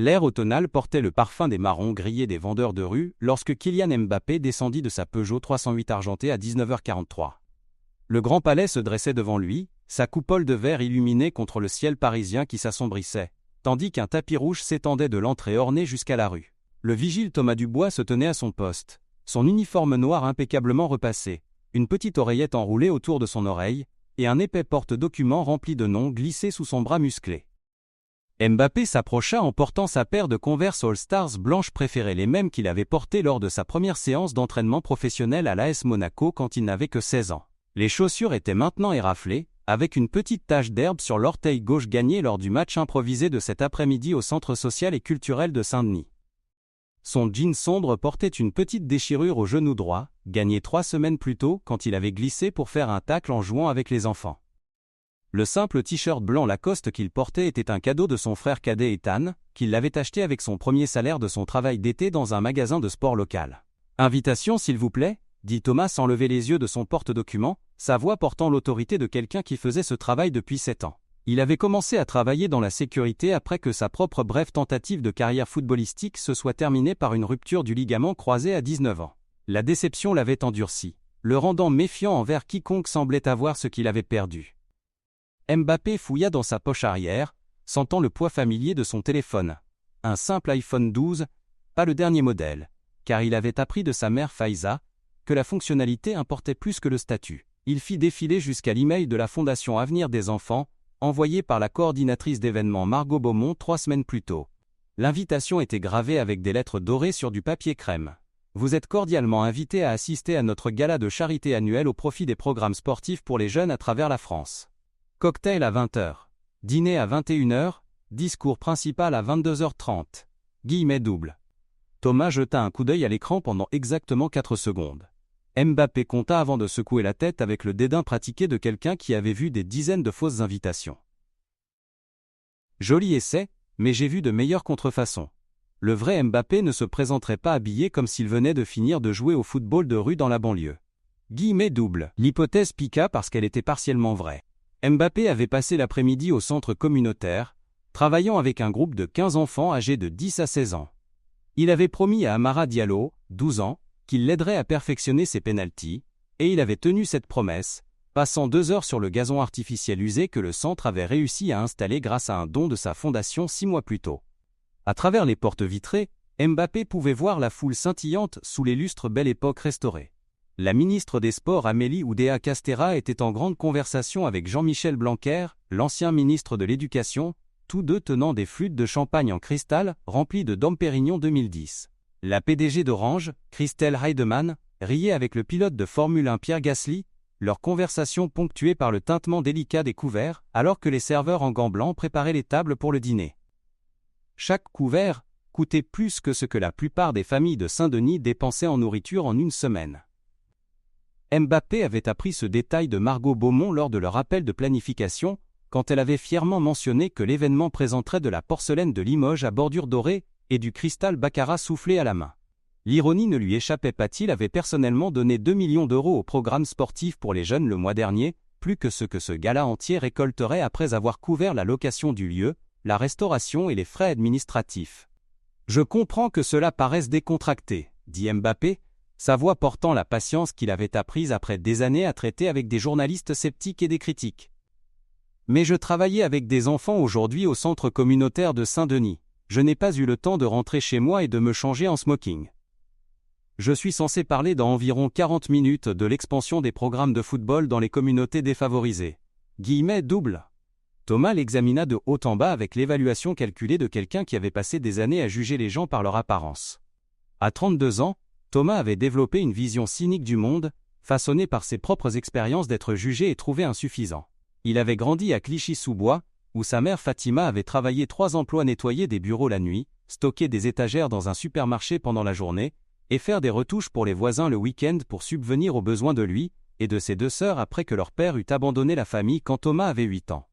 L'air automnal portait le parfum des marrons grillés des vendeurs de rue lorsque Kylian Mbappé descendit de sa Peugeot 308 argentée à 19h43. Le Grand Palais se dressait devant lui, sa coupole de verre illuminée contre le ciel parisien qui s'assombrissait, tandis qu'un tapis rouge s'étendait de l'entrée ornée jusqu'à la rue. Le vigile Thomas Dubois se tenait à son poste, son uniforme noir impeccablement repassé, une petite oreillette enroulée autour de son oreille, et un épais porte-document rempli de noms glissé sous son bras musclé. Mbappé s'approcha en portant sa paire de Converse All-Stars blanches préférées, les mêmes qu'il avait portées lors de sa première séance d'entraînement professionnel à l'AS Monaco quand il n'avait que 16 ans. Les chaussures étaient maintenant éraflées, avec une petite tache d'herbe sur l'orteil gauche gagnée lors du match improvisé de cet après-midi au Centre social et culturel de Saint-Denis. Son jean sombre portait une petite déchirure au genou droit, gagnée 3 semaines plus tôt quand il avait glissé pour faire un tacle en jouant avec les enfants. Le simple t-shirt blanc Lacoste qu'il portait était un cadeau de son frère cadet Ethan, qui l'avait acheté avec son premier salaire de son travail d'été dans un magasin de sport local. « Invitation s'il vous plaît ?» dit Thomas sans lever les yeux de son porte-document, sa voix portant l'autorité de quelqu'un qui faisait ce travail depuis 7 ans. Il avait commencé à travailler dans la sécurité après que sa propre brève tentative de carrière footballistique se soit terminée par une rupture du ligament croisé à 19 ans. La déception l'avait endurci, le rendant méfiant envers quiconque semblait avoir ce qu'il avait perdu. Mbappé fouilla dans sa poche arrière, sentant le poids familier de son téléphone. Un simple iPhone 12, pas le dernier modèle, car il avait appris de sa mère Faiza que la fonctionnalité importait plus que le statut. Il fit défiler jusqu'à l'email de la Fondation Avenir des Enfants, envoyé par la coordinatrice d'événements Margot Beaumont 3 semaines plus tôt. L'invitation était gravée avec des lettres dorées sur du papier crème. Vous êtes cordialement invité à assister à notre gala de charité annuel au profit des programmes sportifs pour les jeunes à travers la France. Cocktail à 20h. Dîner à 21h. Discours principal à 22h30. Guillemets doubles. Thomas jeta un coup d'œil à l'écran pendant exactement 4 secondes. Mbappé compta avant de secouer la tête avec le dédain pratiqué de quelqu'un qui avait vu des dizaines de fausses invitations. Joli essai, mais j'ai vu de meilleures contrefaçons. Le vrai Mbappé ne se présenterait pas habillé comme s'il venait de finir de jouer au football de rue dans la banlieue. Guillemets doubles. L'hypothèse piqua parce qu'elle était partiellement vraie. Mbappé avait passé l'après-midi au centre communautaire, travaillant avec un groupe de 15 enfants âgés de 10 à 16 ans. Il avait promis à Amara Diallo, 12 ans, qu'il l'aiderait à perfectionner ses pénaltys, et il avait tenu cette promesse, passant 2 heures sur le gazon artificiel usé que le centre avait réussi à installer grâce à un don de sa fondation 6 mois plus tôt. À travers les portes vitrées, Mbappé pouvait voir la foule scintillante sous les lustres Belle Époque restaurés. La ministre des Sports Amélie Oudéa-Castéra était en grande conversation avec Jean-Michel Blanquer, l'ancien ministre de l'Éducation, tous deux tenant des flûtes de champagne en cristal remplies de Dom Pérignon 2010. La PDG d'Orange, Christelle Heidemann, riait avec le pilote de Formule 1 Pierre Gasly, leur conversation ponctuée par le tintement délicat des couverts, alors que les serveurs en gants blancs préparaient les tables pour le dîner. Chaque couvert coûtait plus que ce que la plupart des familles de Saint-Denis dépensaient en nourriture en une semaine. Mbappé avait appris ce détail de Margot Beaumont lors de leur appel de planification, quand elle avait fièrement mentionné que l'événement présenterait de la porcelaine de Limoges à bordure dorée et du cristal baccarat soufflé à la main. L'ironie ne lui échappait pas, il avait personnellement donné 2 millions d'euros au programme sportif pour les jeunes le mois dernier, plus que ce gala entier récolterait après avoir couvert la location du lieu, la restauration et les frais administratifs. « Je comprends que cela paraisse décontracté », dit Mbappé, sa voix portant la patience qu'il avait apprise après des années à traiter avec des journalistes sceptiques et des critiques. Mais je travaillais avec des enfants aujourd'hui au centre communautaire de Saint-Denis. Je n'ai pas eu le temps de rentrer chez moi et de me changer en smoking. Je suis censé parler dans environ 40 minutes de l'expansion des programmes de football dans les communautés défavorisées. Guillemets double. Thomas l'examina de haut en bas avec l'évaluation calculée de quelqu'un qui avait passé des années à juger les gens par leur apparence. À 32 ans, Thomas avait développé une vision cynique du monde, façonnée par ses propres expériences d'être jugé et trouvé insuffisant. Il avait grandi à Clichy-sous-Bois, où sa mère Fatima avait travaillé 3 emplois, nettoyer des bureaux la nuit, stocker des étagères dans un supermarché pendant la journée, et faire des retouches pour les voisins le week-end pour subvenir aux besoins de lui et de ses 2 sœurs après que leur père eut abandonné la famille quand Thomas avait 8 ans.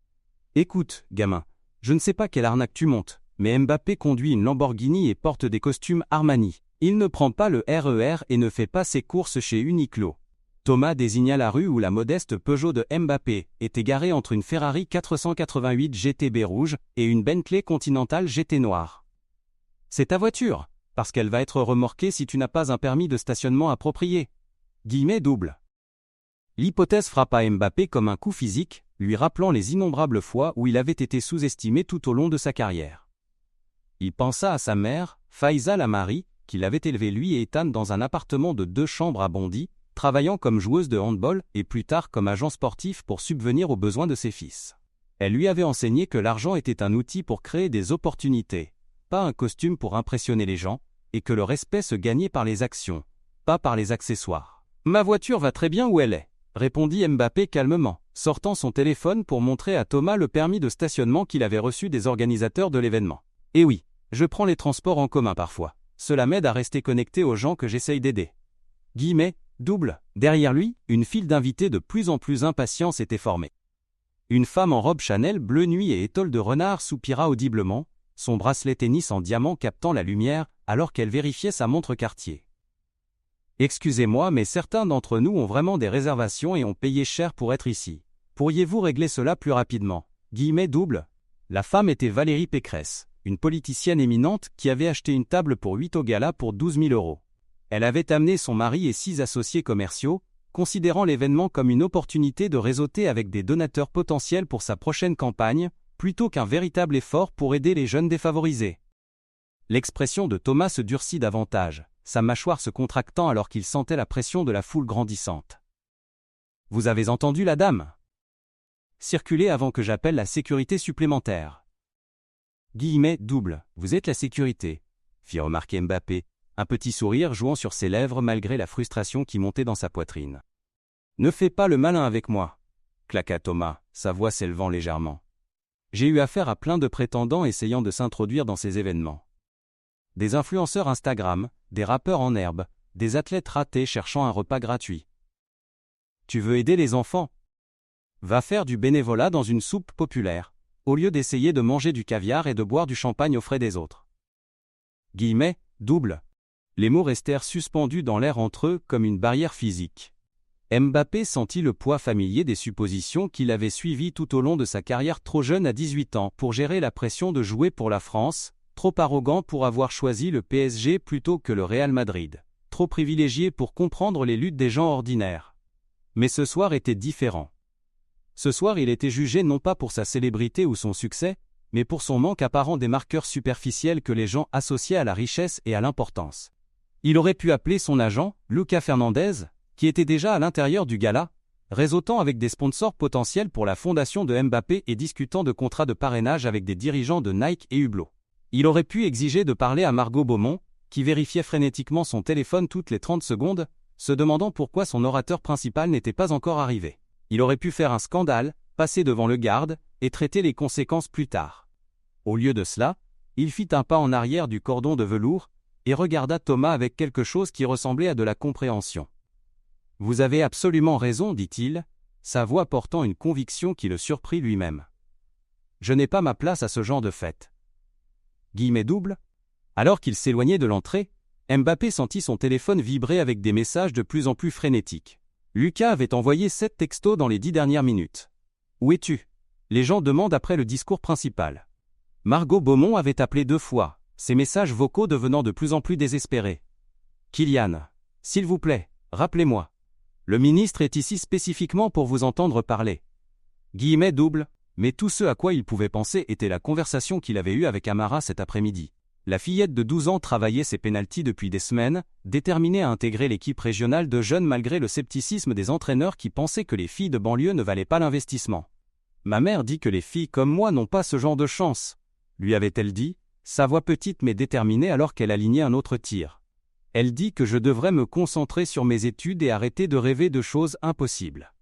« Écoute, gamin, je ne sais pas quelle arnaque tu montes, mais Mbappé conduit une Lamborghini et porte des costumes Armani. Il ne prend pas le RER et ne fait pas ses courses chez Uniqlo. Thomas désigna la rue où la modeste Peugeot de Mbappé était garée entre une Ferrari 488 GTB rouge et une Bentley Continental GT noire. « C'est ta voiture, parce qu'elle va être remorquée si tu n'as pas un permis de stationnement approprié. » Double. L'hypothèse frappa Mbappé comme un coup physique, lui rappelant les innombrables fois où il avait été sous-estimé tout au long de sa carrière. Il pensa à sa mère, Faiza Lamari, qui l'avait élevé lui et Ethan dans un appartement de 2 chambres à Bondy, travaillant comme joueuse de handball et plus tard comme agent sportif pour subvenir aux besoins de ses fils. Elle lui avait enseigné que l'argent était un outil pour créer des opportunités, pas un costume pour impressionner les gens, et que le respect se gagnait par les actions, pas par les accessoires. « Ma voiture va très bien où elle est », répondit Mbappé calmement, sortant son téléphone pour montrer à Thomas le permis de stationnement qu'il avait reçu des organisateurs de l'événement. « Eh oui, je prends les transports en commun parfois. Cela m'aide à rester connecté aux gens que j'essaye d'aider. » Double. Derrière lui, une file d'invités de plus en plus impatients s'était formée. Une femme en robe Chanel bleu nuit et étole de renard soupira audiblement, son bracelet tennis en diamant captant la lumière alors qu'elle vérifiait sa montre Cartier. « Excusez-moi, mais certains d'entre nous ont vraiment des réservations et ont payé cher pour être ici. Pourriez-vous régler cela plus rapidement ?» Double. La femme était Valérie Pécresse, une politicienne éminente qui avait acheté une table pour 8 au gala pour 12 000 €. Elle avait amené son mari et 6 associés commerciaux, considérant l'événement comme une opportunité de réseauter avec des donateurs potentiels pour sa prochaine campagne, plutôt qu'un véritable effort pour aider les jeunes défavorisés. L'expression de Thomas se durcit davantage, sa mâchoire se contractant alors qu'il sentait la pression de la foule grandissante. « Vous avez entendu la dame ? Circulez avant que j'appelle la sécurité supplémentaire. » Double. Vous êtes la sécurité, fit remarquer Mbappé, un petit sourire jouant sur ses lèvres malgré la frustration qui montait dans sa poitrine. « Ne fais pas le malin avec moi, » claqua Thomas, sa voix s'élevant légèrement. « J'ai eu affaire à plein de prétendants essayant de s'introduire dans ces événements. Des influenceurs Instagram, des rappeurs en herbe, des athlètes ratés cherchant un repas gratuit. Tu veux aider les enfants ? Va faire du bénévolat dans une soupe populaire, au lieu d'essayer de manger du caviar et de boire du champagne aux frais des autres. » Double. Les mots restèrent suspendus dans l'air entre eux comme une barrière physique. Mbappé sentit le poids familier des suppositions qu'il avait suivies tout au long de sa carrière, trop jeune à 18 ans pour gérer la pression de jouer pour la France, trop arrogant pour avoir choisi le PSG plutôt que le Real Madrid, trop privilégié pour comprendre les luttes des gens ordinaires. Mais ce soir était différent. Ce soir il était jugé non pas pour sa célébrité ou son succès, mais pour son manque apparent des marqueurs superficiels que les gens associaient à la richesse et à l'importance. Il aurait pu appeler son agent, Lucas Fernandez, qui était déjà à l'intérieur du gala, réseautant avec des sponsors potentiels pour la fondation de Mbappé et discutant de contrats de parrainage avec des dirigeants de Nike et Hublot. Il aurait pu exiger de parler à Margot Beaumont, qui vérifiait frénétiquement son téléphone toutes les 30 secondes, se demandant pourquoi son orateur principal n'était pas encore arrivé. Il aurait pu faire un scandale, passer devant le garde, et traiter les conséquences plus tard. Au lieu de cela, il fit un pas en arrière du cordon de velours, et regarda Thomas avec quelque chose qui ressemblait à de la compréhension. « Vous avez absolument raison, dit-il, sa voix portant une conviction qui le surprit lui-même. Je n'ai pas ma place à ce genre de fête. » Double. Alors qu'il s'éloignait de l'entrée, Mbappé sentit son téléphone vibrer avec des messages de plus en plus frénétiques. Lucas avait envoyé 7 textos dans les 10 dernières minutes. « Où es-tu ? Les gens demandent après le discours principal. » Margot Beaumont avait appelé 2 fois, ses messages vocaux devenant de plus en plus désespérés. « Kylian, s'il vous plaît, rappelez-moi. Le ministre est ici spécifiquement pour vous entendre parler. » Double. Mais tout ce à quoi il pouvait penser était la conversation qu'il avait eue avec Amara cet après-midi. La fillette de 12 ans travaillait ses pénaltys depuis des semaines, déterminée à intégrer l'équipe régionale de jeunes malgré le scepticisme des entraîneurs qui pensaient que les filles de banlieue ne valaient pas l'investissement. « Ma mère dit que les filles comme moi n'ont pas ce genre de chance, » lui avait-elle dit, sa voix petite mais déterminée alors qu'elle alignait un autre tir. « Elle dit que je devrais me concentrer sur mes études et arrêter de rêver de choses impossibles.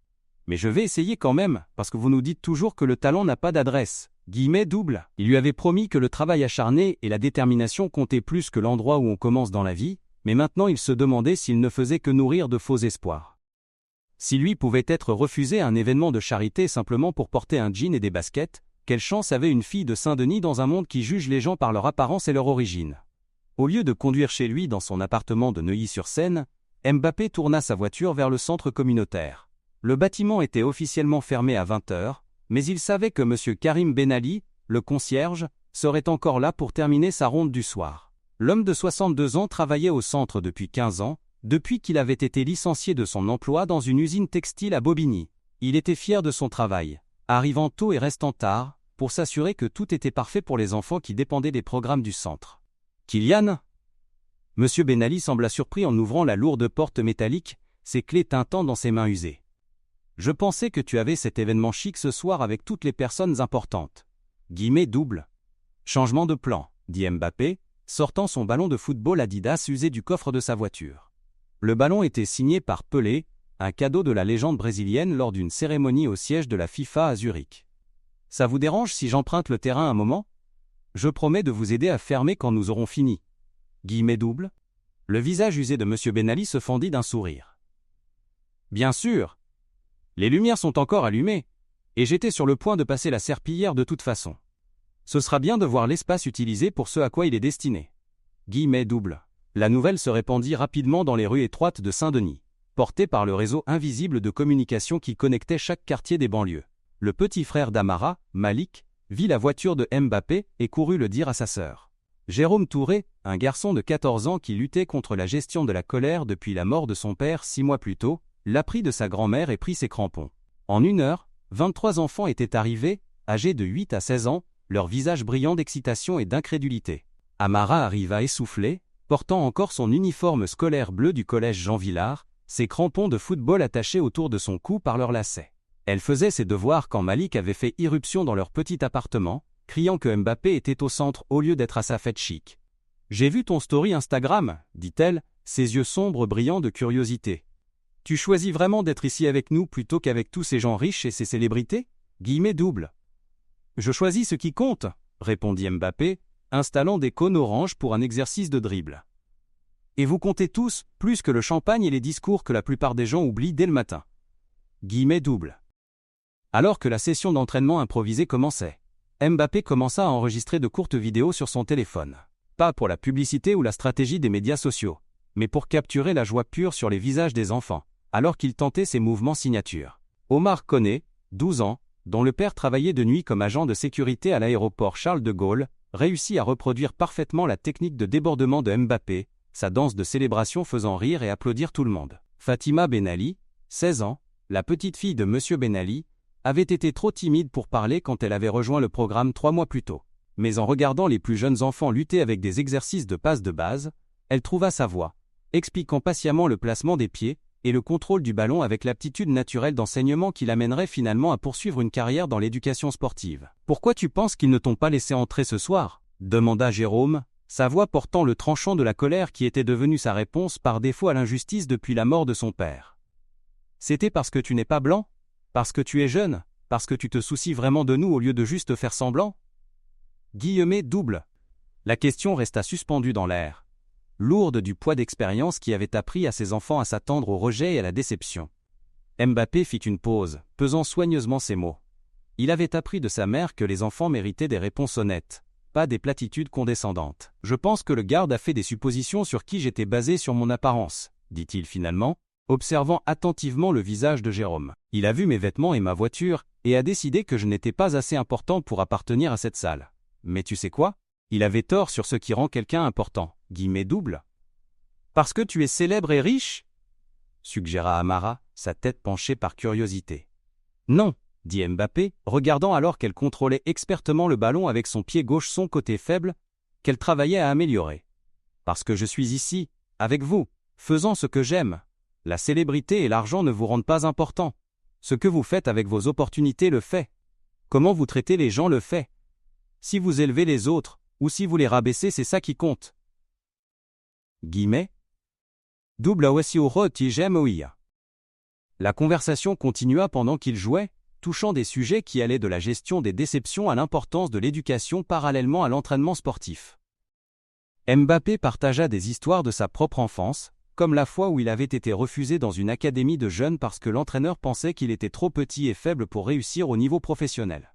Mais je vais essayer quand même, parce que vous nous dites toujours que le talent n'a pas d'adresse. » Double. Il lui avait promis que le travail acharné et la détermination comptaient plus que l'endroit où on commence dans la vie, mais maintenant il se demandait s'il ne faisait que nourrir de faux espoirs. Si lui pouvait être refusé à un événement de charité simplement pour porter un jean et des baskets, quelle chance avait une fille de Saint-Denis dans un monde qui juge les gens par leur apparence et leur origine. Au lieu de conduire chez lui dans son appartement de Neuilly-sur-Seine, Mbappé tourna sa voiture vers le centre communautaire. Le bâtiment était officiellement fermé à 20 h, mais il savait que M. Karim Benali, le concierge, serait encore là pour terminer sa ronde du soir. L'homme de 62 ans travaillait au centre depuis 15 ans, depuis qu'il avait été licencié de son emploi dans une usine textile à Bobigny. Il était fier de son travail, arrivant tôt et restant tard, pour s'assurer que tout était parfait pour les enfants qui dépendaient des programmes du centre. Kylian ? M. Benali sembla surpris en ouvrant la lourde porte métallique, ses clés tintant dans ses mains usées. Je pensais que tu avais cet événement chic ce soir avec toutes les personnes importantes. Guillemets double. Changement de plan, dit Mbappé, sortant son ballon de football Adidas usé du coffre de sa voiture. Le ballon était signé par Pelé, un cadeau de la légende brésilienne lors d'une cérémonie au siège de la FIFA à Zurich. Ça vous dérange si j'emprunte le terrain un moment ? Je promets de vous aider à fermer quand nous aurons fini. Guillemets double. Le visage usé de M. Benali se fendit d'un sourire. Bien sûr. Les lumières sont encore allumées, et j'étais sur le point de passer la serpillière de toute façon. Ce sera bien de voir l'espace utilisé pour ce à quoi il est destiné. Guillemets double. La nouvelle se répandit rapidement dans les rues étroites de Saint-Denis, portée par le réseau invisible de communication qui connectait chaque quartier des banlieues. Le petit frère d'Amara, Malik, vit la voiture de Mbappé et courut le dire à sa sœur. Jérôme Touré, un garçon de 14 ans qui luttait contre la gestion de la colère depuis la mort de son père 6 mois plus tôt, l'apprit de sa grand-mère et prit ses crampons. En 1 heure, 23 enfants étaient arrivés, âgés de 8 à 16 ans, leurs visages brillants d'excitation et d'incrédulité. Amara arriva essoufflée, portant encore son uniforme scolaire bleu du collège Jean Villard, ses crampons de football attachés autour de son cou par leurs lacets. Elle faisait ses devoirs quand Malik avait fait irruption dans leur petit appartement, criant que Mbappé était au centre au lieu d'être à sa fête chic. « J'ai vu ton story Instagram, » dit-elle, ses yeux sombres brillant de curiosité. « Tu choisis vraiment d'être ici avec nous plutôt qu'avec tous ces gens riches et ces célébrités ? » Guillemets double. « Je choisis ce qui compte, » répondit Mbappé, installant des cônes oranges pour un exercice de dribble. « Et vous comptez tous, plus que le champagne et les discours que la plupart des gens oublient dès le matin. » Guillemets double. Alors que la session d'entraînement improvisée commençait, Mbappé commença à enregistrer de courtes vidéos sur son téléphone. Pas pour la publicité ou la stratégie des médias sociaux, mais pour capturer la joie pure sur les visages des enfants, alors qu'il tentait ses mouvements signature. Omar Koné, 12 ans, dont le père travaillait de nuit comme agent de sécurité à l'aéroport Charles de Gaulle, réussit à reproduire parfaitement la technique de débordement de Mbappé, sa danse de célébration faisant rire et applaudir tout le monde. Fatima Benali, 16 ans, la petite fille de M. Benali, avait été trop timide pour parler quand elle avait rejoint le programme 3 mois plus tôt. Mais en regardant les plus jeunes enfants lutter avec des exercices de passe de base, elle trouva sa voix, expliquant patiemment le placement des pieds et le contrôle du ballon avec l'aptitude naturelle d'enseignement qui l'amènerait finalement à poursuivre une carrière dans l'éducation sportive. « Pourquoi tu penses qu'ils ne t'ont pas laissé entrer ce soir ?» demanda Jérôme, sa voix portant le tranchant de la colère qui était devenue sa réponse par défaut à l'injustice depuis la mort de son père. « C'était parce que tu n'es pas blanc ? Parce que tu es jeune ? Parce que tu te soucies vraiment de nous au lieu de juste faire semblant ? » Guillemets double. La question resta suspendue dans l'air, lourde du poids d'expérience qui avait appris à ses enfants à s'attendre au rejet et à la déception. Mbappé fit une pause, pesant soigneusement ses mots. Il avait appris de sa mère que les enfants méritaient des réponses honnêtes, pas des platitudes condescendantes. « Je pense que le garde a fait des suppositions sur qui j'étais basé sur mon apparence, » dit-il finalement, observant attentivement le visage de Jérôme. « Il a vu mes vêtements et ma voiture, et a décidé que je n'étais pas assez important pour appartenir à cette salle. Mais tu sais quoi ? Il avait tort sur ce qui rend quelqu'un important. » Guillemets double. « Parce que tu es célèbre et riche ?» suggéra Amara, sa tête penchée par curiosité. « Non, » dit Mbappé, regardant alors qu'elle contrôlait expertement le ballon avec son pied gauche, son côté faible, qu'elle travaillait à améliorer. « Parce que je suis ici, avec vous, faisant ce que j'aime. La célébrité et l'argent ne vous rendent pas important. Ce que vous faites avec vos opportunités le fait. Comment vous traitez les gens le fait. Si vous élevez les autres, ou si vous les rabaissez, c'est ça qui compte. » Guillemets. Double j'aime. La conversation continua pendant qu'ils jouaient, touchant des sujets qui allaient de la gestion des déceptions à l'importance de l'éducation parallèlement à l'entraînement sportif. Mbappé partagea des histoires de sa propre enfance, comme la fois où il avait été refusé dans une académie de jeunes parce que l'entraîneur pensait qu'il était trop petit et faible pour réussir au niveau professionnel.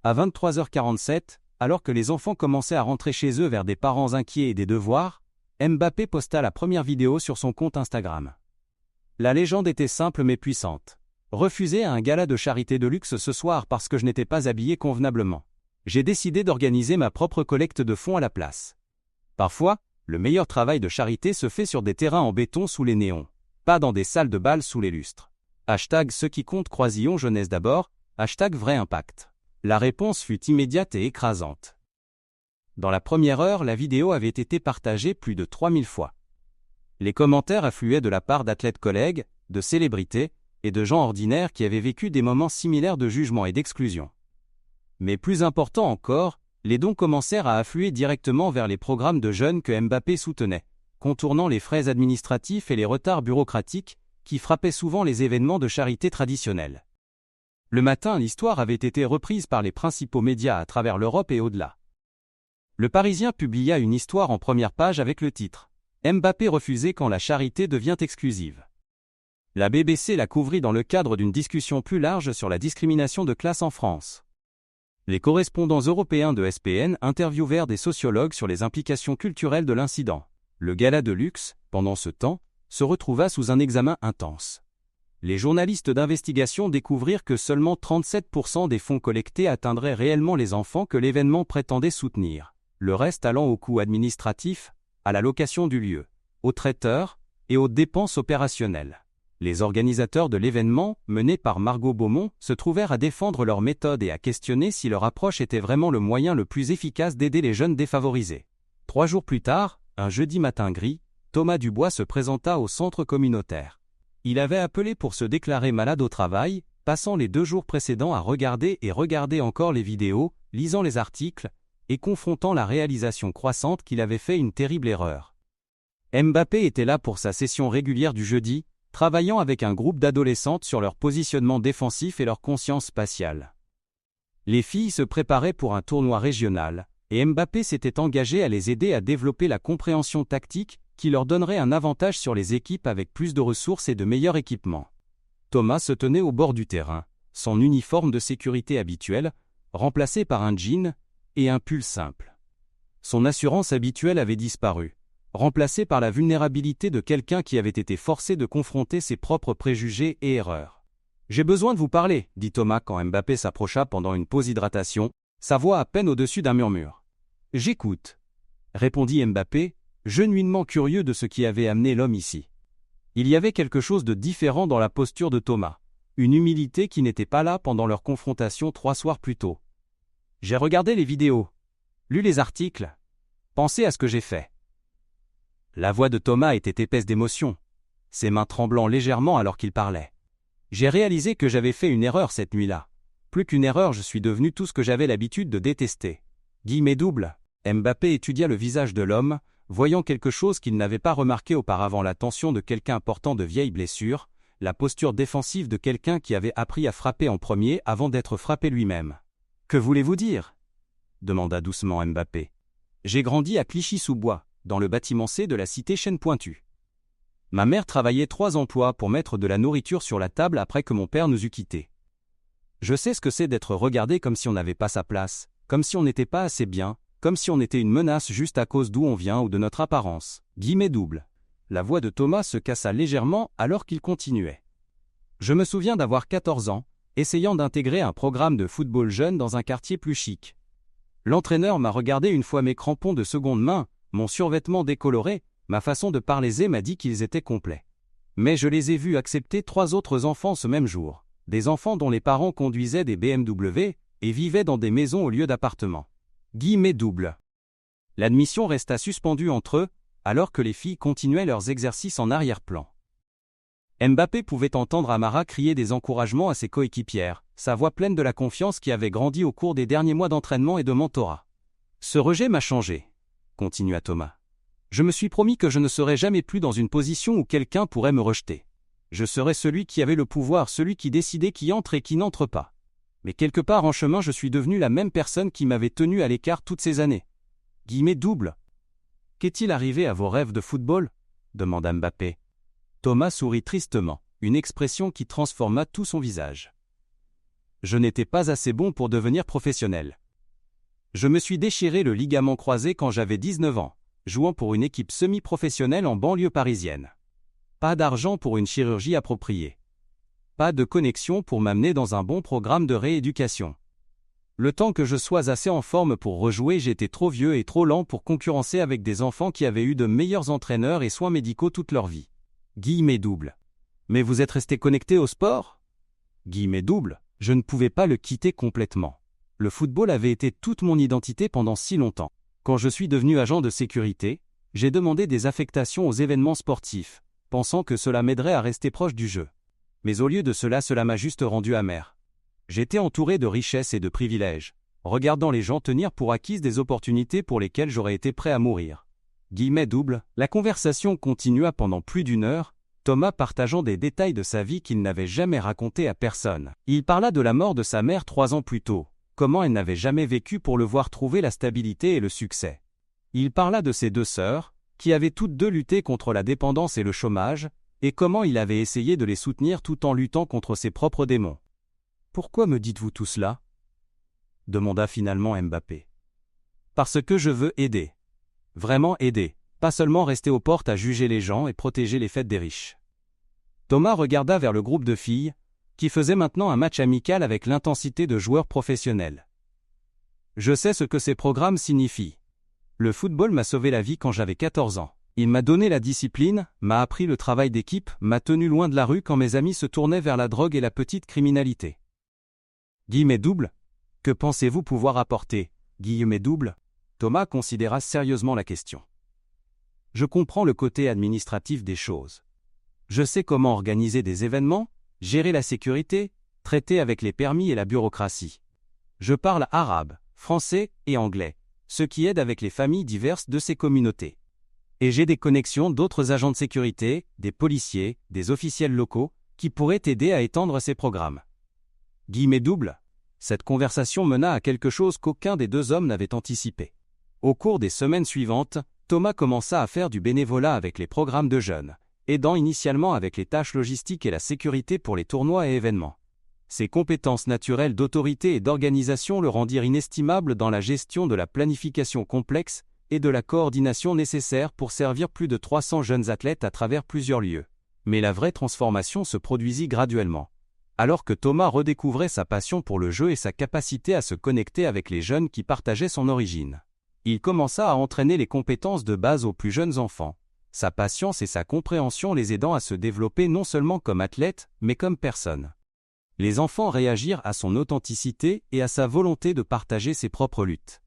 À 23h47, alors que les enfants commençaient à rentrer chez eux vers des parents inquiets et des devoirs, Mbappé posta la première vidéo sur son compte Instagram. La légende était simple mais puissante. Refusé à un gala de charité de luxe ce soir parce que je n'étais pas habillé convenablement. J'ai décidé d'organiser ma propre collecte de fonds à la place. Parfois, le meilleur travail de charité se fait sur des terrains en béton sous les néons, pas dans des salles de bal sous les lustres. Hashtag ce qui compte Croisillon jeunesse d'abord, hashtag vrai impact. La réponse fut immédiate et écrasante. Dans la première heure, la vidéo avait été partagée plus de 3000 fois. Les commentaires affluaient de la part d'athlètes collègues, de célébrités et de gens ordinaires qui avaient vécu des moments similaires de jugement et d'exclusion. Mais plus important encore, les dons commencèrent à affluer directement vers les programmes de jeunes que Mbappé soutenait, contournant les frais administratifs et les retards bureaucratiques qui frappaient souvent les événements de charité traditionnels. Le matin, l'histoire avait été reprise par les principaux médias à travers l'Europe et au-delà. Le Parisien publia une histoire en première page avec le titre « Mbappé refusé quand la charité devient exclusive ». La BBC la couvrit dans le cadre d'une discussion plus large sur la discrimination de classe en France. Les correspondants européens de SPN interviewèrent des sociologues sur les implications culturelles de l'incident. Le gala de luxe, pendant ce temps, se retrouva sous un examen intense. Les journalistes d'investigation découvrirent que seulement 37% des fonds collectés atteindraient réellement les enfants que l'événement prétendait soutenir, le reste allant aux coûts administratifs, à la location du lieu, aux traiteurs et aux dépenses opérationnelles. Les organisateurs de l'événement, menés par Margot Beaumont, se trouvèrent à défendre leur méthode et à questionner si leur approche était vraiment le moyen le plus efficace d'aider les jeunes défavorisés. 3 jours plus tard, un jeudi matin gris, Thomas Dubois se présenta au centre communautaire. Il avait appelé pour se déclarer malade au travail, passant les 2 jours précédents à regarder et regarder encore les vidéos, lisant les articles, et confrontant la réalisation croissante qu'il avait fait une terrible erreur. Mbappé était là pour sa session régulière du jeudi, travaillant avec un groupe d'adolescentes sur leur positionnement défensif et leur conscience spatiale. Les filles se préparaient pour un tournoi régional, et Mbappé s'était engagé à les aider à développer la compréhension tactique qui leur donnerait un avantage sur les équipes avec plus de ressources et de meilleurs équipements. Thomas se tenait au bord du terrain, son uniforme de sécurité habituel, remplacé par un jean et un pull simple. Son assurance habituelle avait disparu, remplacée par la vulnérabilité de quelqu'un qui avait été forcé de confronter ses propres préjugés et erreurs. « J'ai besoin de vous parler », dit Thomas quand Mbappé s'approcha pendant une pause hydratation, sa voix à peine au-dessus d'un murmure. « J'écoute », répondit Mbappé, genuinement curieux de ce qui avait amené l'homme ici. Il y avait quelque chose de différent dans la posture de Thomas, une humilité qui n'était pas là pendant leur confrontation 3 soirs plus tôt. « J'ai regardé les vidéos, lu les articles, pensé à ce que j'ai fait. » La voix de Thomas était épaisse d'émotion, ses mains tremblant légèrement alors qu'il parlait. « J'ai réalisé que j'avais fait une erreur cette nuit-là. Plus qu'une erreur, je suis devenu tout ce que j'avais l'habitude de détester. » Guillemets doubles. Mbappé étudia le visage de l'homme, voyant quelque chose qu'il n'avait pas remarqué auparavant, la tension de quelqu'un portant de vieilles blessures, la posture défensive de quelqu'un qui avait appris à frapper en premier avant d'être frappé lui-même. « Que voulez-vous dire ?» demanda doucement Mbappé. « J'ai grandi à Clichy-sous-Bois, dans le bâtiment C de la cité Chêne-Pointu. Ma mère travaillait 3 emplois pour mettre de la nourriture sur la table après que mon père nous eut quittés. Je sais ce que c'est d'être regardé comme si on n'avait pas sa place, comme si on n'était pas assez bien, comme si on était une menace juste à cause d'où on vient ou de notre apparence. » Guillemets doubles. La voix de Thomas se cassa légèrement alors qu'il continuait. « Je me souviens d'avoir 14 ans, essayant d'intégrer un programme de football jeune dans un quartier plus chic. L'entraîneur m'a regardé une fois mes crampons de seconde main, mon survêtement décoloré, ma façon de parler m'a dit qu'ils étaient complets. Mais je les ai vus accepter 3 autres enfants ce même jour, des enfants dont les parents conduisaient des BMW et vivaient dans des maisons au lieu d'appartements. » Guillemets doubles. L'admission resta suspendue entre eux, alors que les filles continuaient leurs exercices en arrière-plan. Mbappé pouvait entendre Amara crier des encouragements à ses coéquipières, sa voix pleine de la confiance qui avait grandi au cours des derniers mois d'entraînement et de mentorat. « Ce rejet m'a changé », continua Thomas. « Je me suis promis que je ne serais jamais plus dans une position où quelqu'un pourrait me rejeter. Je serais celui qui avait le pouvoir, celui qui décidait qui entre et qui n'entre pas. Mais quelque part en chemin, je suis devenu la même personne qui m'avait tenu à l'écart toutes ces années. » Guillemets doubles. « Qu'est-il arrivé à vos rêves de football ?» demanda Mbappé. Thomas sourit tristement, une expression qui transforma tout son visage. « Je n'étais pas assez bon pour devenir professionnel. Je me suis déchiré le ligament croisé quand j'avais 19 ans, jouant pour une équipe semi-professionnelle en banlieue parisienne. Pas d'argent pour une chirurgie appropriée. Pas de connexion pour m'amener dans un bon programme de rééducation. Le temps que je sois assez en forme pour rejouer, j'étais trop vieux et trop lent pour concurrencer avec des enfants qui avaient eu de meilleurs entraîneurs et soins médicaux toute leur vie. Guillemets double. Mais vous êtes resté connecté au sport? Guillemets double. Je ne pouvais pas le quitter complètement. Le football avait été toute mon identité pendant si longtemps. Quand je suis devenu agent de sécurité, j'ai demandé des affectations aux événements sportifs, pensant que cela m'aiderait à rester proche du jeu. Mais au lieu de cela m'a juste rendu amer. J'étais entouré de richesses et de privilèges, regardant les gens tenir pour acquises des opportunités pour lesquelles j'aurais été prêt à mourir. Guillemets double. La conversation continua pendant plus d'une heure, Thomas partageant des détails de sa vie qu'il n'avait jamais racontés à personne. Il parla de la mort de sa mère 3 ans plus tôt, comment elle n'avait jamais vécu pour le voir trouver la stabilité et le succès. Il parla de ses 2 sœurs, qui avaient toutes 2 lutté contre la dépendance et le chômage, et comment il avait essayé de les soutenir tout en luttant contre ses propres démons. « Pourquoi me dites-vous tout cela ?» demanda finalement Mbappé. « Parce que je veux aider. Vraiment aider, pas seulement rester aux portes à juger les gens et protéger les fêtes des riches. » Thomas regarda vers le groupe de filles, qui faisait maintenant un match amical avec l'intensité de joueurs professionnels. « Je sais ce que ces programmes signifient. Le football m'a sauvé la vie quand j'avais 14 ans. Il m'a donné la discipline, m'a appris le travail d'équipe, m'a tenu loin de la rue quand mes amis se tournaient vers la drogue et la petite criminalité. » Guillemets double. Que pensez-vous pouvoir apporter? Guillemets double. Thomas considéra sérieusement la question. Je comprends le côté administratif des choses. Je sais comment organiser des événements, gérer la sécurité, traiter avec les permis et la bureaucratie. Je parle arabe, français et anglais, ce qui aide avec les familles diverses de ces communautés. Et j'ai des connexions d'autres agents de sécurité, des policiers, des officiels locaux, qui pourraient aider à étendre ces programmes. Guillemets double. Cette conversation mena à quelque chose qu'aucun des 2 hommes n'avait anticipé. Au cours des semaines suivantes, Thomas commença à faire du bénévolat avec les programmes de jeunes, aidant initialement avec les tâches logistiques et la sécurité pour les tournois et événements. Ses compétences naturelles d'autorité et d'organisation le rendirent inestimable dans la gestion de la planification complexe et de la coordination nécessaire pour servir plus de 300 jeunes athlètes à travers plusieurs lieux. Mais la vraie transformation se produisit graduellement. Alors que Thomas redécouvrait sa passion pour le jeu et sa capacité à se connecter avec les jeunes qui partageaient son origine. Il commença à entraîner les compétences de base aux plus jeunes enfants, sa patience et sa compréhension les aidant à se développer non seulement comme athlètes, mais comme personnes. Les enfants réagirent à son authenticité et à sa volonté de partager ses propres luttes.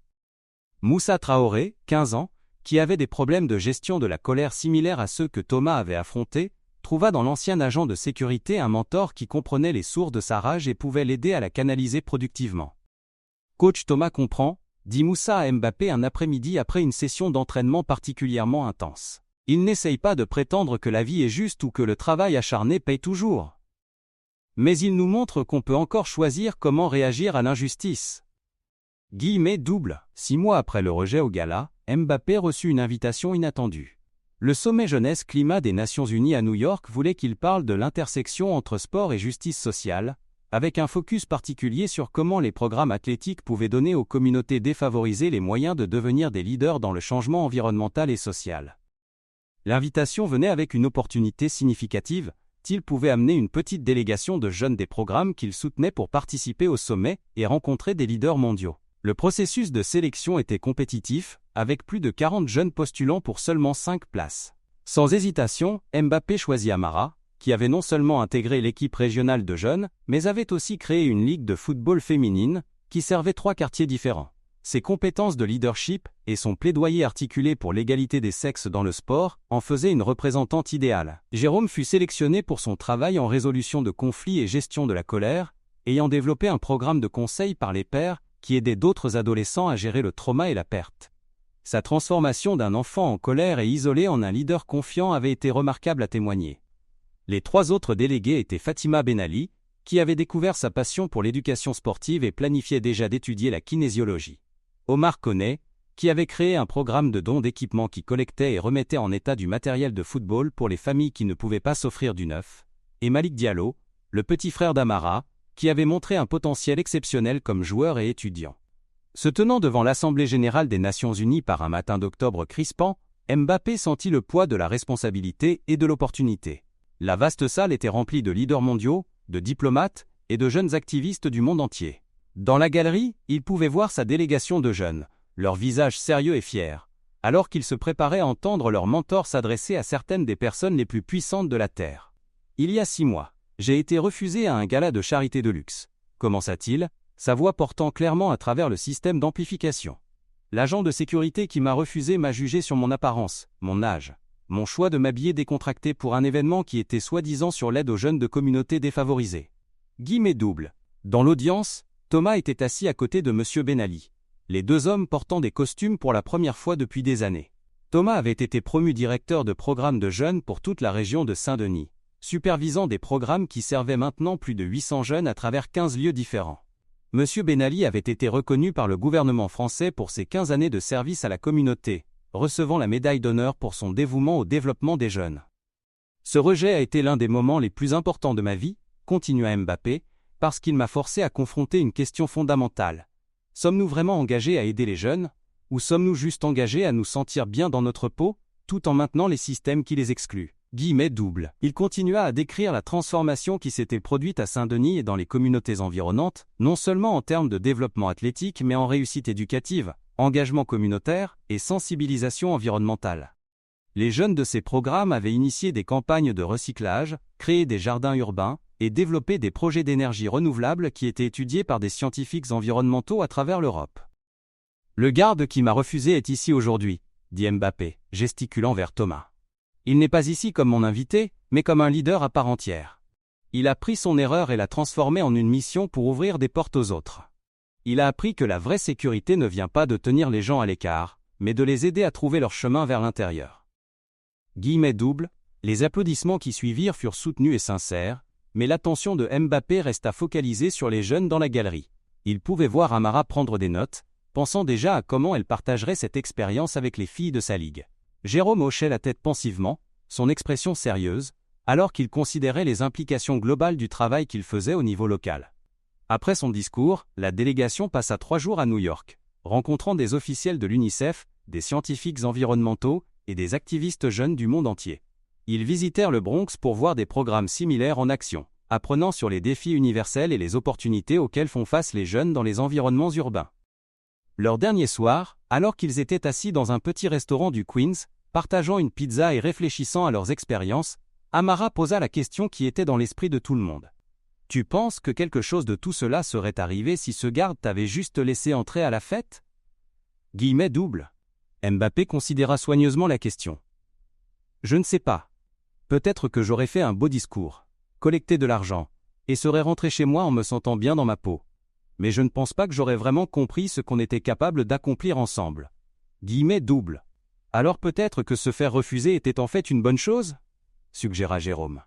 Moussa Traoré, 15 ans, qui avait des problèmes de gestion de la colère similaires à ceux que Thomas avait affrontés, trouva dans l'ancien agent de sécurité un mentor qui comprenait les sources de sa rage et pouvait l'aider à la canaliser productivement. « Coach Thomas comprend », dit Moussa à Mbappé un après-midi après une session d'entraînement particulièrement intense. « Il n'essaye pas de prétendre que la vie est juste ou que le travail acharné paye toujours. Mais il nous montre qu'on peut encore choisir comment réagir à l'injustice. » Guillemets double. 6 mois après le rejet au gala, Mbappé reçut une invitation inattendue. Le sommet jeunesse-climat des Nations Unies à New York voulait qu'il parle de l'intersection entre sport et justice sociale, avec un focus particulier sur comment les programmes athlétiques pouvaient donner aux communautés défavorisées les moyens de devenir des leaders dans le changement environnemental et social. L'invitation venait avec une opportunité significative, il pouvait amener une petite délégation de jeunes des programmes qu'il soutenait pour participer au sommet et rencontrer des leaders mondiaux. Le processus de sélection était compétitif, avec plus de 40 jeunes postulants pour seulement 5 places. Sans hésitation, Mbappé choisit Amara, qui avait non seulement intégré l'équipe régionale de jeunes, mais avait aussi créé une ligue de football féminine, qui servait 3 quartiers différents. Ses compétences de leadership et son plaidoyer articulé pour l'égalité des sexes dans le sport en faisaient une représentante idéale. Jérôme fut sélectionné pour son travail en résolution de conflits et gestion de la colère, ayant développé un programme de conseil par les pairs qui aidait d'autres adolescents à gérer le trauma et la perte. Sa transformation d'un enfant en colère et isolé en un leader confiant avait été remarquable à témoigner. Les 3 autres délégués étaient Fatima Benali, qui avait découvert sa passion pour l'éducation sportive et planifiait déjà d'étudier la kinésiologie. Omar Koné, qui avait créé un programme de dons d'équipements qui collectait et remettait en état du matériel de football pour les familles qui ne pouvaient pas s'offrir du neuf, et Malik Diallo, le petit frère d'Amara, qui avait montré un potentiel exceptionnel comme joueur et étudiant. Se tenant devant l'Assemblée générale des Nations unies par un matin d'octobre crispant, Mbappé sentit le poids de la responsabilité et de l'opportunité. La vaste salle était remplie de leaders mondiaux, de diplomates et de jeunes activistes du monde entier. Dans la galerie, il pouvait voir sa délégation de jeunes, leurs visages sérieux et fiers, alors qu'ils se préparaient à entendre leur mentor s'adresser à certaines des personnes les plus puissantes de la Terre. Il y a 6 mois, j'ai été refusé à un gala de charité de luxe, commença-t-il, sa voix portant clairement à travers le système d'amplification. L'agent de sécurité qui m'a refusé m'a jugé sur mon apparence, mon âge, mon choix de m'habiller décontracté pour un événement qui était soi-disant sur l'aide aux jeunes de communautés défavorisées. Guillemets double. Dans l'audience, Thomas était assis à côté de M. Ben Ali, les deux hommes portant des costumes pour la première fois depuis des années. Thomas avait été promu directeur de programme de jeunes pour toute la région de Saint-Denis, supervisant des programmes qui servaient maintenant plus de 800 jeunes à travers 15 lieux différents. M. Ben Ali avait été reconnu par le gouvernement français pour ses 15 années de service à la communauté, recevant la médaille d'honneur pour son dévouement au développement des jeunes. Ce rejet a été l'un des moments les plus importants de ma vie, continua Mbappé, parce qu'il m'a forcé à confronter une question fondamentale. Sommes-nous vraiment engagés à aider les jeunes, ou sommes-nous juste engagés à nous sentir bien dans notre peau, tout en maintenant les systèmes qui les excluent ? Guillemets double. Il continua à décrire la transformation qui s'était produite à Saint-Denis et dans les communautés environnantes, non seulement en termes de développement athlétique mais en réussite éducative, engagement communautaire et sensibilisation environnementale. Les jeunes de ces programmes avaient initié des campagnes de recyclage, créé des jardins urbains et développé des projets d'énergie renouvelable qui étaient étudiés par des scientifiques environnementaux à travers l'Europe. Le garde qui m'a refusé est ici aujourd'hui, dit Mbappé, gesticulant vers Thomas. Il n'est pas ici comme mon invité, mais comme un leader à part entière. Il a pris son erreur et l'a transformée en une mission pour ouvrir des portes aux autres. Il a appris que la vraie sécurité ne vient pas de tenir les gens à l'écart, mais de les aider à trouver leur chemin vers l'intérieur. Guillemets double, les applaudissements qui suivirent furent soutenus et sincères, mais l'attention de Mbappé resta focalisée sur les jeunes dans la galerie. Il pouvait voir Amara prendre des notes, pensant déjà à comment elle partagerait cette expérience avec les filles de sa ligue. Jérôme hochait la tête pensivement, son expression sérieuse, alors qu'il considérait les implications globales du travail qu'il faisait au niveau local. Après son discours, la délégation passa 3 jours à New York, rencontrant des officiels de l'UNICEF, des scientifiques environnementaux et des activistes jeunes du monde entier. Ils visitèrent le Bronx pour voir des programmes similaires en action, apprenant sur les défis universels et les opportunités auxquelles font face les jeunes dans les environnements urbains. Leur dernier soir, alors qu'ils étaient assis dans un petit restaurant du Queens, partageant une pizza et réfléchissant à leurs expériences, Amara posa la question qui était dans l'esprit de tout le monde. « Tu penses que quelque chose de tout cela serait arrivé si ce garde t'avait juste laissé entrer à la fête ?» Guillemets double. Mbappé considéra soigneusement la question. « Je ne sais pas. Peut-être que j'aurais fait un beau discours, collecté de l'argent, et serais rentré chez moi en me sentant bien dans ma peau. Mais je ne pense pas que j'aurais vraiment compris ce qu'on était capable d'accomplir ensemble. » Guillemets double. Alors peut-être que se faire refuser était en fait une bonne chose ? Suggéra Jérôme.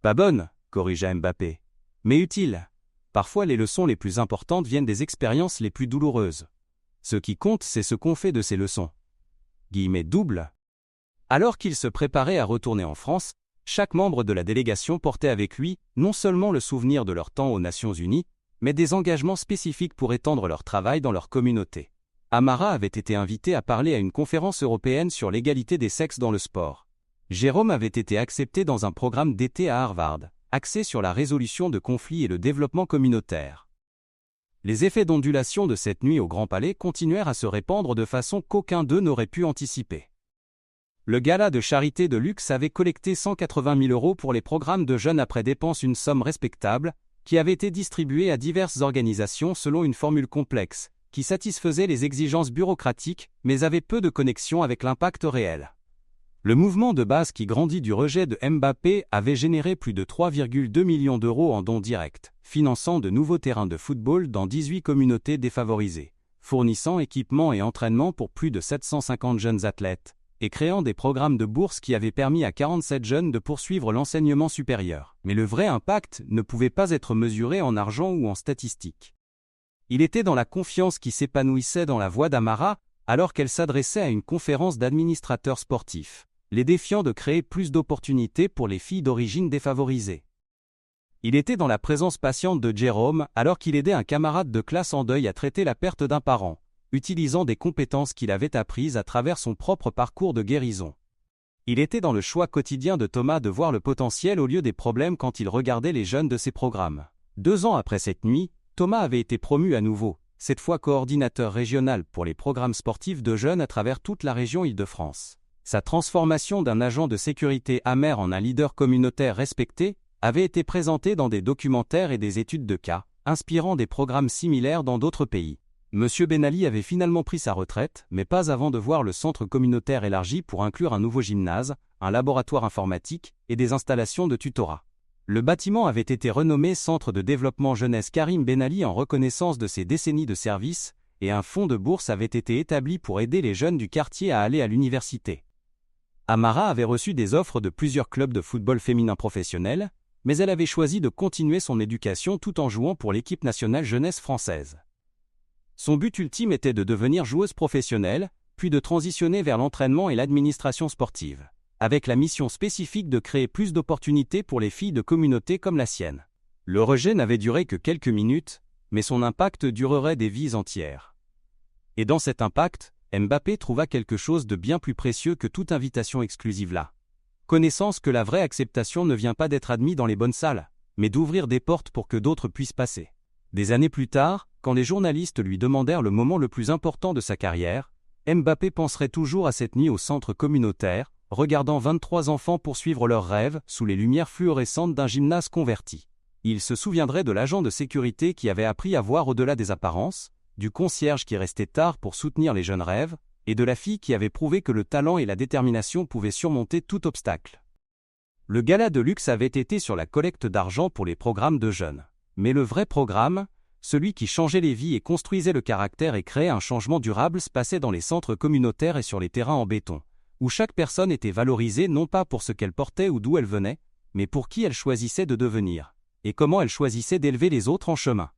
Pas bonne, corrigea Mbappé. Mais utile. Parfois les leçons les plus importantes viennent des expériences les plus douloureuses. Ce qui compte, c'est ce qu'on fait de ces leçons. Guillemets double. Alors qu'il se préparait à retourner en France, chaque membre de la délégation portait avec lui non seulement le souvenir de leur temps aux Nations Unies, mais des engagements spécifiques pour étendre leur travail dans leur communauté. Amara avait été invité à parler à une conférence européenne sur l'égalité des sexes dans le sport. Jérôme avait été accepté dans un programme d'été à Harvard, axé sur la résolution de conflits et le développement communautaire. Les effets d'ondulation de cette nuit au Grand Palais continuèrent à se répandre de façon qu'aucun d'eux n'aurait pu anticiper. Le gala de charité de luxe avait collecté 180 000 € pour les programmes de jeunes après dépense, une somme respectable, qui avait été distribuée à diverses organisations selon une formule complexe, qui satisfaisait les exigences bureaucratiques, mais avait peu de connexion avec l'impact réel. Le mouvement de base qui grandit du rejet de Mbappé avait généré plus de 3,2 millions d'euros en dons directs, finançant de nouveaux terrains de football dans 18 communautés défavorisées, fournissant équipements et entraînements pour plus de 750 jeunes athlètes, et créant des programmes de bourse qui avaient permis à 47 jeunes de poursuivre l'enseignement supérieur. Mais le vrai impact ne pouvait pas être mesuré en argent ou en statistiques. Il était dans la confiance qui s'épanouissait dans la voix d'Amara, alors qu'elle s'adressait à une conférence d'administrateurs sportifs, les défiant de créer plus d'opportunités pour les filles d'origine défavorisée. Il était dans la présence patiente de Jérôme, alors qu'il aidait un camarade de classe en deuil à traiter la perte d'un parent, utilisant des compétences qu'il avait apprises à travers son propre parcours de guérison. Il était dans le choix quotidien de Thomas de voir le potentiel au lieu des problèmes quand il regardait les jeunes de ses programmes. 2 ans après cette nuit, Thomas avait été promu à nouveau, cette fois coordinateur régional pour les programmes sportifs de jeunes à travers toute la région Île-de-France. Sa transformation d'un agent de sécurité amer en un leader communautaire respecté avait été présentée dans des documentaires et des études de cas, inspirant des programmes similaires dans d'autres pays. Monsieur Ben Ali avait finalement pris sa retraite, mais pas avant de voir le centre communautaire élargi pour inclure un nouveau gymnase, un laboratoire informatique et des installations de tutorat. Le bâtiment avait été renommé Centre de développement jeunesse Karim Ben Ali en reconnaissance de ses décennies de service, et un fonds de bourse avait été établi pour aider les jeunes du quartier à aller à l'université. Amara avait reçu des offres de plusieurs clubs de football féminin professionnels, mais elle avait choisi de continuer son éducation tout en jouant pour l'équipe nationale jeunesse française. Son but ultime était de devenir joueuse professionnelle, puis de transitionner vers l'entraînement et l'administration sportive, avec la mission spécifique de créer plus d'opportunités pour les filles de communautés comme la sienne. Le rejet n'avait duré que quelques minutes, mais son impact durerait des vies entières. Et dans cet impact, Mbappé trouva quelque chose de bien plus précieux que toute invitation exclusive là. Connaissance que la vraie acceptation ne vient pas d'être admis dans les bonnes salles, mais d'ouvrir des portes pour que d'autres puissent passer. Des années plus tard, quand les journalistes lui demandèrent le moment le plus important de sa carrière, Mbappé penserait toujours à cette nuit au centre communautaire, regardant 23 enfants poursuivre leurs rêves sous les lumières fluorescentes d'un gymnase converti. Il se souviendrait de l'agent de sécurité qui avait appris à voir au-delà des apparences, du concierge qui restait tard pour soutenir les jeunes rêves, et de la fille qui avait prouvé que le talent et la détermination pouvaient surmonter tout obstacle. Le gala de luxe avait été sur la collecte d'argent pour les programmes de jeunes. Mais le vrai programme, celui qui changeait les vies et construisait le caractère et créait un changement durable, se passait dans les centres communautaires et sur les terrains en béton, où chaque personne était valorisée non pas pour ce qu'elle portait ou d'où elle venait, mais pour qui elle choisissait de devenir, et comment elle choisissait d'élever les autres en chemin.